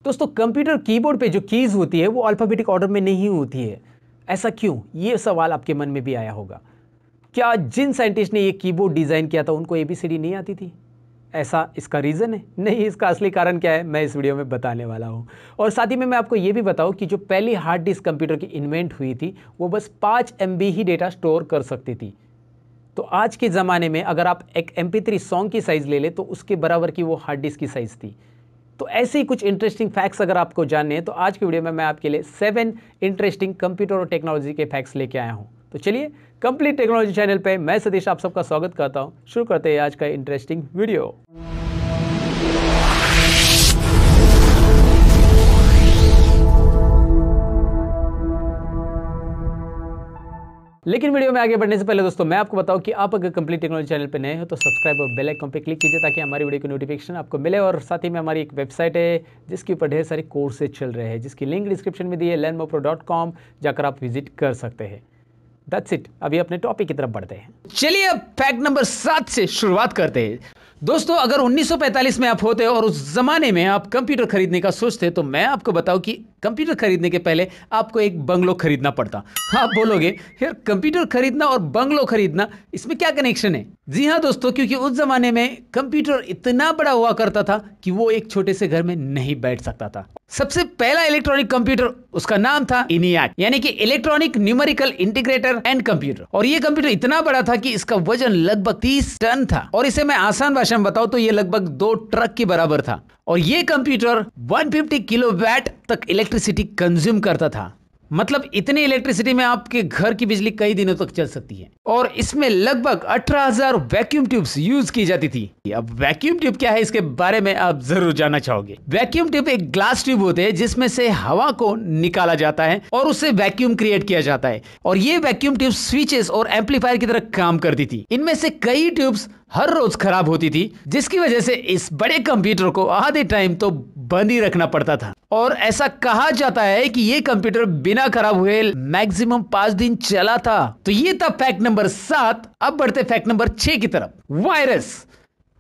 दोस्तों computer keyboard पे जो कीज होती है वो अल्फाबेटिक ऑर्डर में नहीं होती है। ऐसा क्यों? ये सवाल आपके मन में भी आया होगा। क्या जिन साइंटिस्ट ने ये कीबोर्ड डिजाइन किया था उनको एबीसीडी नहीं आती थी? ऐसा इसका रीजन है? नहीं, इसका असली कारण क्या है मैं इस वीडियो में बताने वाला हूं। और साथ ही में मैं आपको ये भी बताऊं कि जो पहली हार्ड डिस्क कंप्यूटर की इन्वेंट हुई थी वो बस 5 MB ही डेटा स्टोर कर सकती थी। तो आज के ज़माने में अगर आप एक MP3 सॉन्ग की साइज़ ले ले तो उसके बराबर की वो हार्ड डिस्क की साइज़ थी। तो ऐसे ही कुछ इंटरेस्टिंग फैक्ट्स अगर आपको जानने हैं तो आज की वीडियो में मैं आपके लिए 7 इंटरेस्टिंग कंप्यूटर और टेक्नोलॉजी के फैक्ट्स लेके आया हूं। तो चलिए, कंप्लीट टेक्नोलॉजी चैनल पे मैं सतीश आप सबका स्वागत करता हूं। शुरू करते हैं आज का इंटरेस्टिंग वीडियो। लेकिन वीडियो में आगे बढ़ने से पहले दोस्तों मैं आपको बताऊं कि आप अगर कंप्लीट टेक्नोलॉजी चैनल पे नए हो तो सब्सक्राइब और बेल आइकन पे क्लिक कीजिए ताकि हमारी वीडियो की नोटिफिकेशन आपको मिले। और साथ ही में हमारी एक वेबसाइट है जिसके ऊपर ढेर सारे कोर्सेज चल रहे हैं, जिसकी लिंक डिस्क्रिप्शन में दी है, learnmopro.com, जाकर आप विजिट कर सकते हैं। That's it. अभी अपने टॉपिक की तरफ बढ़ते हैं। चलिए अब फैक्ट नंबर 7 से शुरुआत करते हैं। दोस्तों अगर 1945 में आप होते और उस जमाने में आप कंप्यूटर खरीदने का सोचते तो मैं आपको बताऊं कि कंप्यूटर खरीदने के पहले आपको एक बंगलो खरीदना पड़ता। आप बोलोगे यार कंप्यूटर खरीदना और बंगलो खरीदना इसमें क्या कनेक्शन है? जी हाँ दोस्तों, क्योंकि उस जमाने में कंप्यूटर इतना बड़ा हुआ करता था कि वो एक छोटे से घर में नहीं बैठ सकता था। सबसे पहला इलेक्ट्रॉनिक कंप्यूटर, उसका नाम था ENIAC, यानी कि electronic numerical integrator and computer. और ये कंप्यूटर इतना बड़ा था कि इसका वजन लगभग 30 टन था। और इसे मैं आसान भाषा में बताऊं तो ये लगभग 2 ट्रक के बराबर था। और ये कंप्यूटर 150 किलोवाट तक इलेक्ट्रिसिटी कंज्यूम करता था। मतलब इतनी इलेक्ट्रिसिटी में आपके घर की बिजली कई दिनों तक चल सकती है। और इसमें लगभग 18,000 वैक्यूम ट्यूब्स यूज की जाती थी। अब वैक्यूम ट्यूब क्या है इसके बारे में आप जरूर जानना चाहोगे। वैक्यूम ट्यूब एक ग्लास ट्यूब होते हैं जिसमें से हवा को निकाला जाता है और उससे वैक्यूम क्रिएट किया जाता है। और ये वैक्यूम ट्यूब स्विचेस और एम्पलीफायर की तरह काम करती थी। इनमें से कई ट्यूब्स हर रोज खराब होती थी, जिसकी वजह से इस बड़े कंप्यूटर को आधे टाइम तो बंद ही रखना पड़ता था। और ऐसा कहा जाता है कि ये कंप्यूटर बिना खराब हुए मैक्सिमम 5 दिन चला था। तो ये था फैक्ट नंबर 7। अब बढ़ते फैक्ट नंबर 6 की तरफ। वायरस।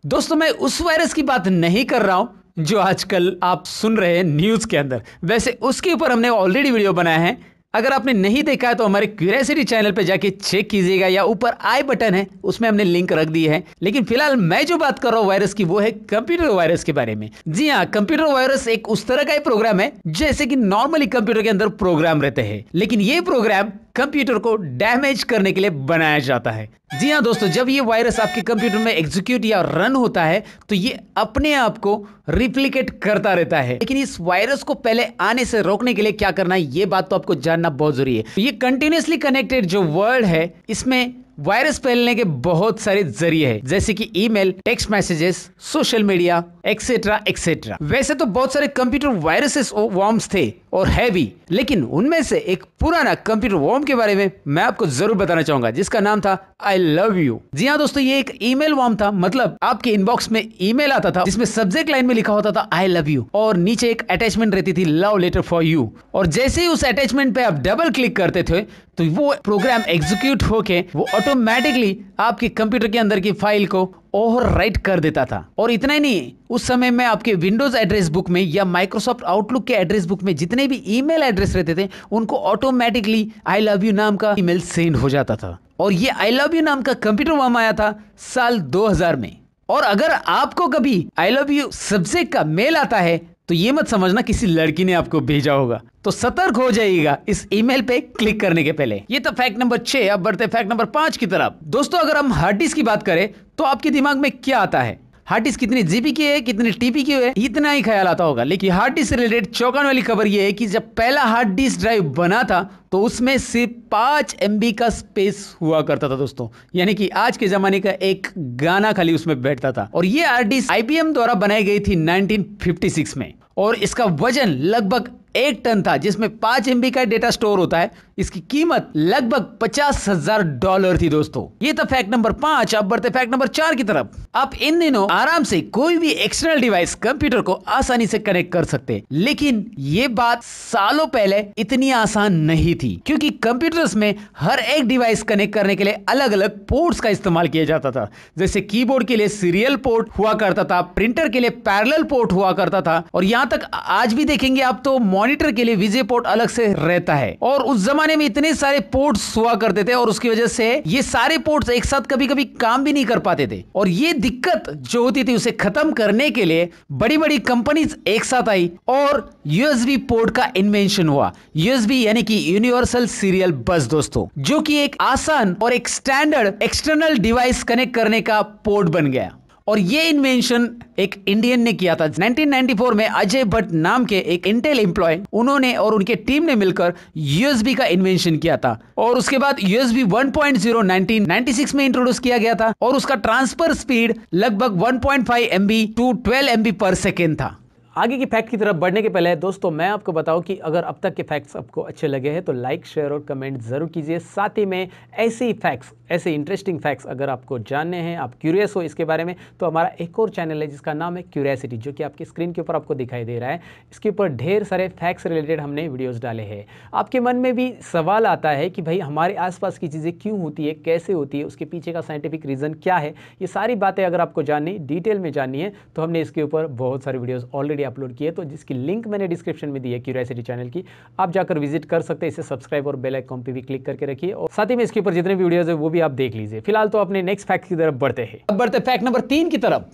दोस्तों मैं उस वायरस की बात नहीं कर रहा हूं जो आजकल आप सुन रहे हैं न्यूज के अंदर। वैसे उसके ऊपर हमने ऑलरेडी वीडियो बनाया है। अगर आपने नहीं देखा है तो हमारे क्यूरियोसिटी चैनल पे जाके चेक कीजिएगा, या ऊपर आई बटन है उसमें हमने लिंक रख दी है। लेकिन फिलहाल मैं जो बात कर रहा हूँ वायरस की वो है कंप्यूटर वायरस के बारे में। जी हाँ, कंप्यूटर वायरस एक उस तरह का ही प्रोग्राम है जैसे कि नॉर्मली कंप्यूटर के अंदर प्रोग्राम रहते हैं, लेकिन ये प्रोग्राम कंप्यूटर को डैमेज करने के लिए बनाया जाता है। जी हाँ दोस्तों, जब ये वायरस आपके कंप्यूटर में एग्जीक्यूट या रन होता है तो ये अपने आप को रिप्लिकेट करता रहता है। लेकिन इस वायरस को पहले आने से रोकने के लिए क्या करना है ये बात तो आपको जानना बहुत जरूरी है। ये कंटिन्यूअसली कनेक्टेड जो वर्ल्ड है इसमें वायरस फैलने के बहुत सारे जरिए हैं, जैसे कि email, text messages, social media, etcetera etcetera. वैसे तो बहुत सारे कंप्यूटर वायरसेस और वॉर्म्स थे और है भी, लेकिन उनमें से एक पुराना कंप्यूटर वॉर्म के बारे में मैं आपको जरूर बताना चाहूंगा जिसका नाम था आई लव यू। जी हाँ दोस्तों, ये एक ईमेल वॉर्म था। मतलब आपके इनबॉक्स में ईमेल आता था जिसमें सब्जेक्ट लाइन में लिखा होता था आई लव यू और नीचे एक अटैचमेंट रहती थी लव लेटर फॉर यू। और जैसे ही उस अटैचमेंट पे आप डबल क्लिक करते थे तो वो प्रोग्राम एग्जीक्यूट होके वो ऑटोमेटिकली आपके कंप्यूटर के अंदर की फाइल को ओवरराइट कर देता था। और इतना ही नहीं, उस समय में आपके विंडोज एड्रेस बुक में या माइक्रोसॉफ्ट आउटलुक के एड्रेस बुक में जितने भी ईमेल एड्रेस रहते थे उनको ऑटोमेटिकली आई लव यू नाम का ईमेल सेंड हो जाता था। और ये आई लव यू नाम का कंप्यूटर वॉर्म आया था साल 2000 में। और अगर आपको कभी आई लव यू सब्जेक्ट का मेल आता है तो ये मत समझना किसी लड़की ने आपको भेजा होगा, तो सतर्क हो जाइएगा इस ईमेल पे क्लिक करने के पहले। ये तो फैक्ट नंबर 6। अब बढ़ते फैक्ट नंबर 5 की तरफ। दोस्तों अगर हम हार्ड डिस्क की बात करें तो आपके दिमाग में क्या आता है? हार्ड डिस्क कितनी जीबी की है, कितनी टीबी की है, इतना ही ख्याल आता होगा। लेकिन हार्ड डिस्क से रिलेटेड चौंकाने वाली खबर ये है कि जब पहला हार्ड डिस्क ड्राइव बना था तो उसमें सिर्फ 5 MB का स्पेस हुआ करता था दोस्तों, यानी कि आज के जमाने का एक गाना खाली उसमें बैठता था। और ये हार्ड डिस्क IBM द्वारा बनाई गई थी 1956 में और इसका वजन लगभग 1 टन था, जिसमें 5 MB का डेटा स्टोर होता है। इसकी कीमत लगभग $50,000 थी दोस्तों। ये था फैक्ट नंबर 5। अब बढ़ते फैक्ट नंबर 4 की तरफ। आप इन दिनों आराम से कोई भी एक्सटर्नल डिवाइस कंप्यूटर को आसानी से कनेक्ट कर सकते हैं, लेकिन ये बात सालों पहले इतनी आसान नहीं थी, क्योंकि कंप्यूटर्स में हर एक डिवाइस कनेक्ट करने के लिए अलग अलग पोर्ट्स का इस्तेमाल किया जाता था। जैसे कीबोर्ड के लिए सीरियल पोर्ट हुआ करता था, प्रिंटर के लिए पैरेलल पोर्ट हुआ करता था, और यहां तक आज भी देखेंगे आप तो मॉनिटर के लिए विजे पोर्ट अलग से रहता है। और उस जमाने में इतने सारे पोर्ट्स हुआ करते थे, और उसकी वजह से ये सारे पोर्ट्स एक साथ कभी कभी काम भी नहीं कर पाते थे। और ये दिक्कत जो होती थी उसे खत्म करने के लिए बड़ी बड़ी कंपनीज एक साथ आई और यूएसबी पोर्ट का इन्वेंशन हुआ। यूएसबी यानी कि यूनिवर्सल सीरियल बस दोस्तों, जो कि एक आसान और एक स्टैंडर्ड एक्सटर्नल डिवाइस कनेक्ट करने का पोर्ट बन गया। और ये इन्वेंशन एक इंडियन ने किया था। 1994 में अजय भट्ट नाम के एक इंटेल एम्प्लॉय, उन्होंने और उनके टीम ने मिलकर यूएसबी का इन्वेंशन किया था। और उसके बाद यूएसबी 1.0 1996 में इंट्रोड्यूस किया गया था, और उसका ट्रांसफर स्पीड लगभग 1.5 MB टू 12 MB पर सेकेंड था। आगे की फैक्ट की तरफ बढ़ने के पहले दोस्तों मैं आपको बताऊं कि अगर अब तक के फैक्ट्स आपको अच्छे लगे हैं तो लाइक, शेयर और कमेंट जरूर कीजिए। साथ ही में ऐसे फैक्ट्स, ऐसे इंटरेस्टिंग फैक्ट्स अगर आपको जानने हैं, आप क्यूरियस हो इसके बारे में, तो हमारा एक और चैनल है जिसका नाम है क्यूरियोसिटी, जो कि आपकी स्क्रीन के ऊपर आपको दिखाई दे रहा है। इसके ऊपर ढेर सारे फैक्ट्स रिलेटेड हमने वीडियोज़ डाले हैं। आपके मन में भी सवाल आता है कि भाई हमारे आसपास की चीज़ें क्यों होती है, कैसे होती है, उसके पीछे का साइंटिफिक रीज़न क्या है, ये सारी बातें अगर आपको जाननी, डिटेल में जाननी है, तो हमने इसके ऊपर बहुत सारे वीडियोज़ ऑलरेडी अपलोड किए, तो जिसकी लिंक मैंने डिस्क्रिप्शन में दी है क्यूरियोसिटी चैनल की, आप जाकर विजिट कर सकते हैं। इसे सब्सक्राइब और बेल आइकन पे भी क्लिक करके रखिए, और साथ ही में इसके ऊपर जितने वीडियोस है वो भी आप देख लीजिए। फिलहाल तो अपने नेक्स्ट फैक्ट की तरफ बढ़ते हैं। अब बढ़ते फैक्ट नंबर 3 की तरफ।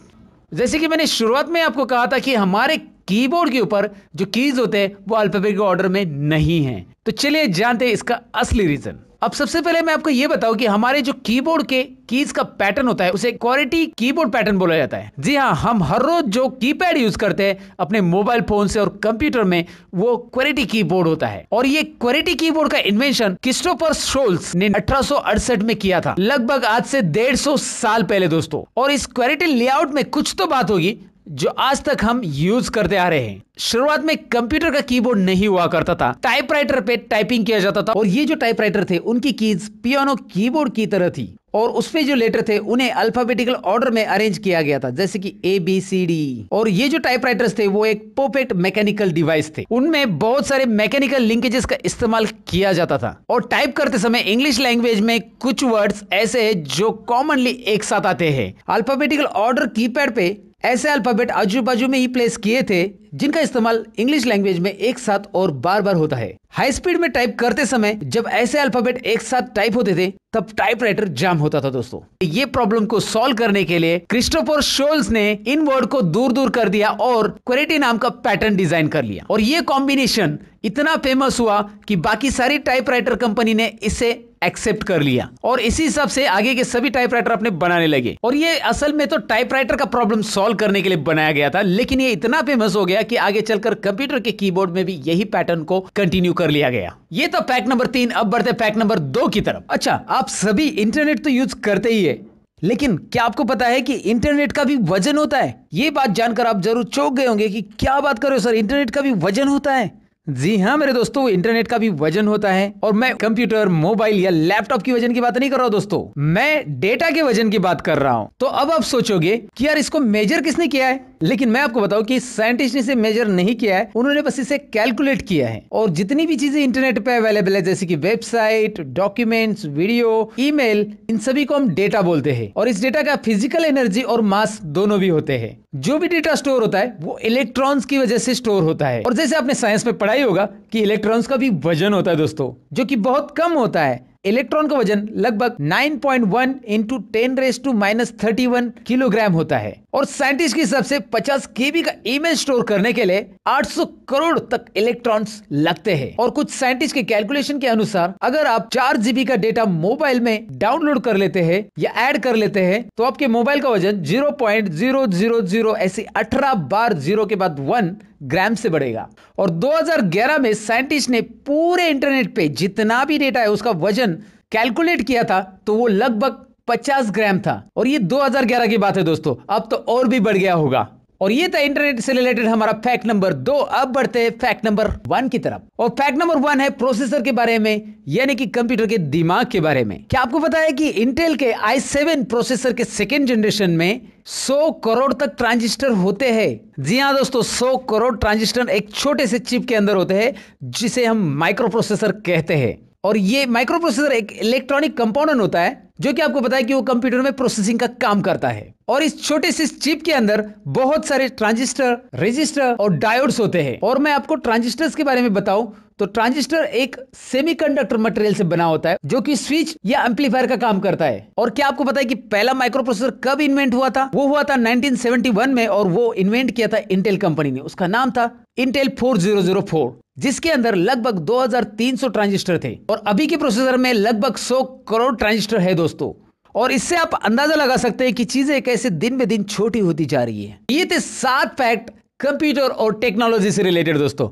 जैसे कि मैंने शुरुआत में आपको कहा था कि हमारे कीबोर्ड के ऊपर जो कीज होते हैं वो अल्फाबेटिक ऑर्डर में नहीं है, तो चलिए जानते हैं इसका असली रीजन। अब सबसे पहले मैं आपको यह बताऊं कि हमारे जो कीबोर्ड के कीज का पैटर्न होता है उसे क्वालिटी कीबोर्ड पैटर्न बोला जाता है। जी हाँ, हम हर रोज जो कीपैड यूज करते हैं अपने मोबाइल फोन से और कंप्यूटर में, वो क्वालिटी कीबोर्ड होता है। और ये क्वालिटी कीबोर्ड का इन्वेंशन क्रिस्टोफर शोल्स ने 1868 में किया था, लगभग आज से 150 साल पहले दोस्तों। और इस क्वालिटी लेआउट में कुछ तो बात होगी जो आज तक हम यूज करते आ रहे हैं। शुरुआत में कंप्यूटर का कीबोर्ड नहीं हुआ करता था, टाइपराइटर पे टाइपिंग किया जाता था, और ये जो टाइपराइटर थे उनकी कीज पियानो कीबोर्ड की तरह थी, और उसपे जो लेटर थे उन्हें अल्फाबेटिकल ऑर्डर में अरेंज किया गया था, जैसे कि ABCD। और ये जो टाइपराइटर्स थे वो एक परफेक्ट मैकेनिकल डिवाइस थे, उनमें बहुत सारे मैकेनिकल लिंकेजेस का इस्तेमाल किया जाता था। और टाइप करते समय इंग्लिश लैंग्वेज में कुछ वर्ड्स ऐसे हैं जो कॉमनली एक साथ आते हैं। अल्फाबेटिकल ऑर्डर कीपैड पे ऐसे अल्फाबेट आजू बाजू में ही प्लेस किए थे जिनका इस्तेमाल इंग्लिश लैंग्वेज में एक साथ और बार बार होता है। हाई स्पीड में टाइप करते समय जब ऐसे अल्फाबेट एक साथ टाइप होते थे तब टाइपराइटर जाम होता था दोस्तों। ये प्रॉब्लम को सॉल्व करने के लिए क्रिस्टोफर शोल्स ने इन वर्ड को दूर दूर कर दिया और क्वेरिटी नाम का पैटर्न डिजाइन कर लिया। और ये कॉम्बिनेशन इतना फेमस हुआ कि बाकी सारी टाइपराइटर कंपनी ने इसे एक्सेप्ट कर लिया, और इसी हिसाब से आगे के सभी टाइपराइटर अपने बनाने लगे। और ये असल में तो टाइपराइटर का प्रॉब्लम सॉल्व करने के लिए बनाया गया था, लेकिन ये इतना फेमस हो गया कि आगे चलकर कंप्यूटर के कीबोर्ड में भी यही पैटर्न को कंटिन्यू कर लिया गया। ये तो फैक्ट नंबर 3। अब बढ़ते फैक्ट नंबर 2 की तरफ। अच्छा, आप सभी इंटरनेट तो यूज करते ही है, लेकिन क्या आपको पता है कि इंटरनेट का भी वजन होता है? ये बात जानकर आप जरूर चौंक गए होंगे कि क्या बात कर रहे हो सर, इंटरनेट का भी वजन होता है? जी हाँ मेरे दोस्तों, इंटरनेट का भी वजन होता है। और मैं कंप्यूटर, मोबाइल या लैपटॉप की वजन की बात नहीं कर रहा हूँ दोस्तों, मैं डेटा के वजन की बात कर रहा हूँ। तो अब आप सोचोगे कि यार इसको मेजर किसने किया है, लेकिन मैं आपको बताऊं कि साइंटिस्ट ने इसे मेजर नहीं किया है, उन्होंने बस इसे कैलकुलेट किया है। और जितनी भी चीजें इंटरनेट पे अवेलेबल है, जैसे कि वेबसाइट, डॉक्यूमेंट्स, वीडियो, ईमेल, इन सभी को हम डेटा बोलते हैं। और इस डेटा का फिजिकल एनर्जी और मास दोनों भी होते हैं। जो भी डेटा स्टोर होता है वो इलेक्ट्रॉन्स की वजह से स्टोर होता है। और जैसे आपने साइंस में पढ़ाई होगा कि इलेक्ट्रॉन्स का भी वजन होता है दोस्तों, जो कि बहुत कम होता है। इलेक्ट्रॉन का वजन लगभग 9.1 इंटू 10⁻³ किलोग्राम होता है। और साइंटिस्ट के हिसाब से 50 KB का इमेज स्टोर करने के लिए 800 करोड़ तक इलेक्ट्रॉन्स लगते हैं। और कुछ साइंटिस्ट के कैलकुलेशन के अनुसार अगर आप 4 GB का डेटा मोबाइल में डाउनलोड कर लेते हैं या ऐड कर लेते हैं तो आपके मोबाइल का वजन 0.000 ऐसे 18 बार 0 के बाद 1 ग्राम से बढ़ेगा। और 2011 में साइंटिस्ट ने पूरे इंटरनेट पे जितना भी डेटा है उसका वजन कैलकुलेट किया था तो वो लगभग 50 ग्राम था। और ये 2011 की बात है दोस्तों, अब तो और भी बढ़ गया होगा। और ये था इंटरनेट से रिलेटेड हमारा फैक्ट नंबर 2। अब बढ़ते हैं फैक्ट नंबर 1 की तरफ। और फैक्ट नंबर 1 है प्रोसेसर के बारे में, यानी कि कंप्यूटर के दिमाग के बारे में। क्या आपको पता है कि इंटेल के i7 प्रोसेसर के सेकेंड जनरेशन में 100 करोड़ तक ट्रांजिस्टर होते हैं। जी हाँ दोस्तों, 100 करोड़ ट्रांजिस्टर एक छोटे से चिप के अंदर होते हैं, जिसे हम माइक्रो प्रोसेसर कहते हैं। और ये माइक्रो प्रोसेसर एक इलेक्ट्रॉनिक कंपोनेंट होता है जो कि आपको पता है कि वो कंप्यूटर में प्रोसेसिंग का काम करता है। और इस छोटे से चिप के अंदर बहुत सारे ट्रांजिस्टर, रेजिस्टर और डायोड्स होते हैं। और मैं आपको ट्रांजिस्टर्स के बारे में बताऊं तो ट्रांजिस्टर एक सेमीकंडक्टर मटेरियल से बना होता है जो कि स्विच या एम्पलीफायर का काम करता है। और क्या आपको पता है कि पहला माइक्रो प्रोसेसर कब इन्वेंट हुआ था? वो हुआ था 1971 में, और वो इन्वेंट किया था इंटेल कंपनी ने। उसका नाम था इंटेल 4004, जिसके अंदर लगभग 2300 ट्रांजिस्टर थे। और अभी के प्रोसेसर में लगभग 100 करोड़ ट्रांजिस्टर है दोस्तों। और इससे आप अंदाजा लगा सकते हैं कि चीजें कैसे दिन ब दिन छोटी होती जा रही है। ये थे 7 फैक्ट कंप्यूटर और टेक्नोलॉजी से रिलेटेड दोस्तों।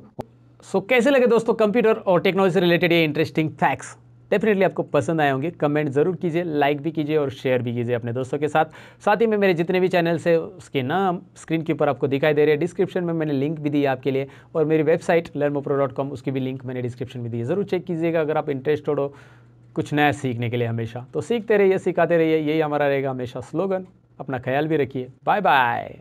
सो कैसे लगे दोस्तों कंप्यूटर और टेक्नोलॉजी से रिलेटेड ये इंटरेस्टिंग फैक्ट्स? डेफिनेटली आपको पसंद आए होंगे। कमेंट जरूर कीजिए, लाइक भी कीजिए और शेयर भी कीजिए अपने दोस्तों के साथ। साथ ही में मेरे जितने भी चैनल्स है उसके नाम स्क्रीन के ऊपर आपको दिखाई दे रहे हैं। डिस्क्रिप्शन में मैंने लिंक भी दी है आपके लिए, और मेरी वेबसाइट learnmopro.com, उसकी भी लिंक मैंने डिस्क्रिप्शन में दी है। जरूर चेक कीजिएगा अगर आप इंटरेस्टेड हो कुछ नया सीखने के लिए। हमेशा तो सीखते रहिए, सिखाते रहिए, यही हमारा रहेगा हमेशा स्लोगन। अपना ख्याल भी रखिए। Bye bye.